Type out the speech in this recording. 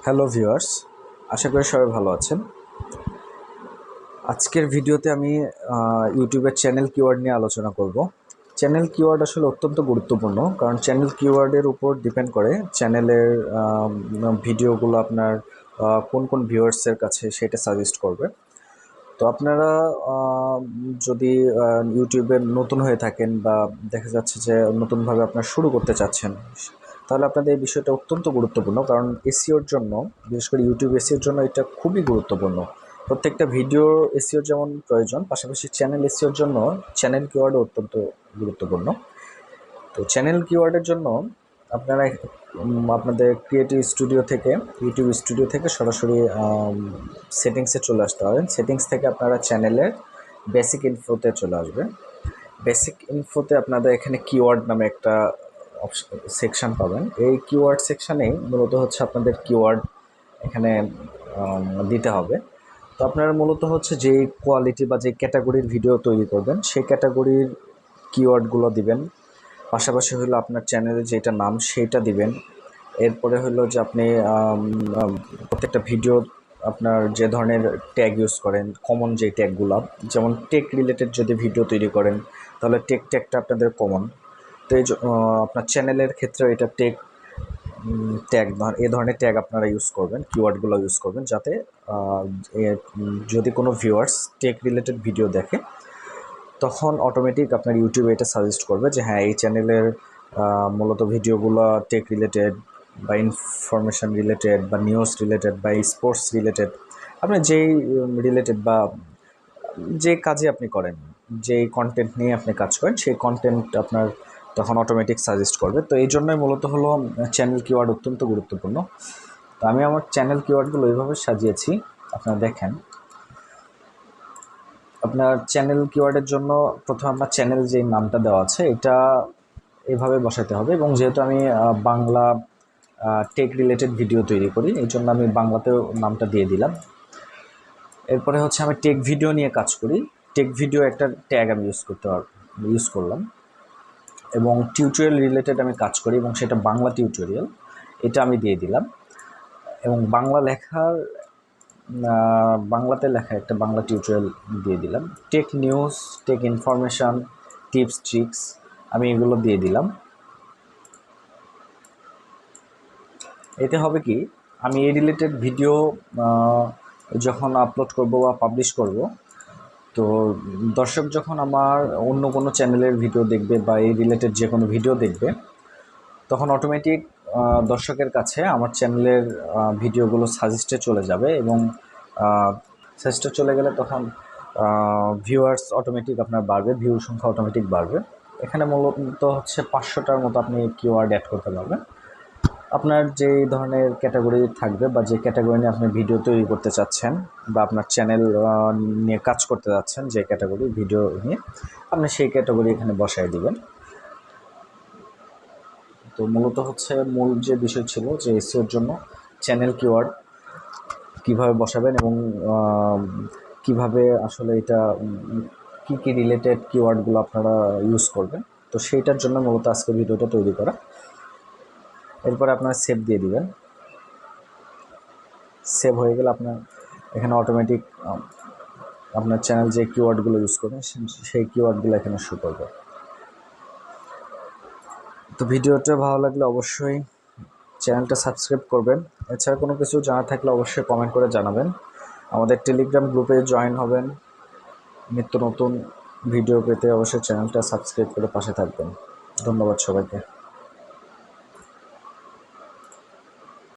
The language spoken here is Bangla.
হ্যালো ভিউয়ার্স, আশা করি সবাই ভালো আছেন। আজকের ভিডিওতে আমি ইউটিউবের চ্যানেল কিওয়ার্ড নিয়ে আলোচনা করব। চ্যানেল কিওয়ার্ড আসলে অত্যন্ত গুরুত্বপূর্ণ, কারণ চ্যানেল কিওয়ার্ডের উপর ডিপেন্ড করে চ্যানেলের ভিডিওগুলো আপনার কোন কোন ভিউয়ার্সের কাছে সেটা সাজেস্ট করবে। তো আপনারা যদি ইউটিউবে নতুন হয়ে থাকেন বা দেখা যাচ্ছে যে নতুনভাবে আপনারা শুরু করতে চাচ্ছেন, তাহলে আপনাদের এই বিষয়টা অত্যন্ত গুরুত্বপূর্ণ, কারণ এসইওর জন্য, বিশেষ করে ইউটিউব এসইওর জন্য এটা খুবই গুরুত্বপূর্ণ। প্রত্যেকটা ভিডিও এসইওর যেমন প্রয়োজন, পাশাপাশি চ্যানেল এসইওর জন্য চ্যানেল কিওয়ার্ডও অত্যন্ত গুরুত্বপূর্ণ। তো চ্যানেল কিওয়ার্ডের জন্য আপনারা আপনাদের ক্রিয়েটিভ স্টুডিও থেকে, ইউটিউব স্টুডিও থেকে সরাসরি সেটিংসে চলে আসতে পারেন। সেটিংস থেকে আপনারা চ্যানেলের বেসিক ইনফোতে চলে আসবেন। বেসিক ইনফোতে আপনাদের এখানে কিওয়ার্ড নামে একটা সেকশন পাবেন। এই কিওয়ার্ড সেকশানেই মূলত হচ্ছে আপনাদের কিওয়ার্ড এখানে দিতে হবে। তো আপনারা মূলত হচ্ছে যে কোয়ালিটি বা যে ক্যাটাগরির ভিডিও তৈরি করবেন সেই ক্যাটাগরির কিওয়ার্ডগুলো দিবেন। পাশাপাশি হলো আপনার চ্যানেলের যেটা নাম সেইটা দিবেন। এরপরে হলো যে আপনি প্রত্যেকটা ভিডিও আপনার যে ধরনের ট্যাগ ইউজ করেন, কমন যে ট্যাগগুলো, যেমন টেক রিলেটেড যদি ভিডিও তৈরি করেন তাহলে টেক ট্যাগটা আপনাদের কমন। তো এই আপনার চ্যানেলের ক্ষেত্রে এটা টেক ট্যাগ, এ ধরনের ট্যাগ আপনারা ইউজ করবেন, কিওয়ার্ডগুলো ইউজ করবেন, যাতে যদি কোনো ভিউয়ার্স টেক রিলেটেড ভিডিও দেখে তখন অটোমেটিক আপনার ইউটিউবে এটা সাজেস্ট করবে যে হ্যাঁ, এই চ্যানেলের মূলত ভিডিওগুলো টেক রিলেটেড বা ইনফরমেশান রিলেটেড বা নিউজ রিলেটেড বা স্পোর্টস রিলেটেড, আপনি যেই রিলেটেড বা যে কাজে আপনি করেন, যেই কন্টেন্ট নিয়ে আপনি কাজ করেন সেই কন্টেন্ট আপনার তখন অটোমেটিক সাজেস্ট করবে। তো এই জন্যই মূলত হলো চ্যানেল কিওয়ার্ড অত্যন্ত গুরুত্বপূর্ণ। তো আমি আমার চ্যানেল কিওয়ার্ডগুলো এইভাবে সাজিয়েছি, আপনারা দেখেন। আপনার চ্যানেল কিওয়ার্ডের জন্য প্রথমে আপনার চ্যানেল যে নামটা দেওয়া আছে এটা এভাবে বসাতে হবে, এবং যেহেতু আমি বাংলা টেক রিলেটেড ভিডিও তৈরি করি, এই জন্য আমি বাংলাতেও নামটা দিয়ে দিলাম। এরপরে হচ্ছে আমি টেক ভিডিও নিয়ে কাজ করি, টেক ভিডিও একটা ট্যাগ আমি ইউজ করলাম, এবং টিউটোরিয়াল রিলেটেড আমি কাজ করি এবং সেটা বাংলা টিউটোরিয়াল, এটা আমি দিয়ে দিলাম। এবং বাংলাতে লেখা একটা বাংলা টিউটোরিয়াল দিয়ে দিলাম। Tech news, tech information, tips tricks, আমি এগুলো দিয়ে দিলাম। এতে হবে কি, আমি এই রিলেটেড ভিডিও যখন আপলোড করব বা পাবলিশ করব, তো দর্শক যখন আমার অন্য কোনো চ্যানেলের ভিডিও দেখবে বা এই রিলেটেড যে কোনো ভিডিও দেখবে, তখন অটোমেটিক দর্শকের কাছে আমার চ্যানেলের ভিডিওগুলো সাজেস্টে চলে যাবে, এবং সাজেস্টে চলে গেলে তখন ভিউয়ার্স অটোমেটিক আপনার বাড়বে, ভিউ সংখ্যা অটোমেটিক বাড়বে। এখানে মূলত হচ্ছে 500টার মতো আপনি কিওয়ার্ড অ্যাড করতে পারবেন। আপনার যে ধরনের ক্যাটাগরি থাকবে বা যে ক্যাটাগরি নিয়ে আপনি ভিডিও তৈরি করতে চাচ্ছেন বা আপনার চ্যানেল নিয়ে কাজ করতে যাচ্ছেন, যে ক্যাটাগরি ভিডিও নিয়ে, আপনি সেই ক্যাটাগরি এখানে বসায় দিবেন। তো মূলত হচ্ছে মূল যে বিষয় ছিল যে এসইওর জন্য চ্যানেল কিওয়ার্ড কীভাবে বসাবেন এবং কিভাবে আসলে এটা কী রিলেটেড কিওয়ার্ডগুলো আপনারা ইউজ করবেন, তো সেইটার জন্য মূলত আজকে ভিডিওটা তৈরি করা। এরপরে আপনারা সেভ দিয়ে দিবেন। সেভ হয়ে গেলে আপনার এখানে অটোমেটিক আপনার চ্যানেল যে কিওয়ার্ডগুলো ইউজ করবেন সেই কিওয়ার্ডগুলো এখানে শো করবে। তো ভিডিওটা ভালো লাগলে অবশ্যই চ্যানেলটা সাবস্ক্রাইব করবেন। এছাড়া কোনো কিছু জানা থাকলে অবশ্যই কমেন্ট করে জানাবেন। আমাদের টেলিগ্রাম গ্রুপে জয়েন হবেন। নিত্য নতুন ভিডিও পেতে অবশ্যই চ্যানেলটা সাবস্ক্রাইব করে পাশে থাকবেন। ধন্যবাদ সবাইকে।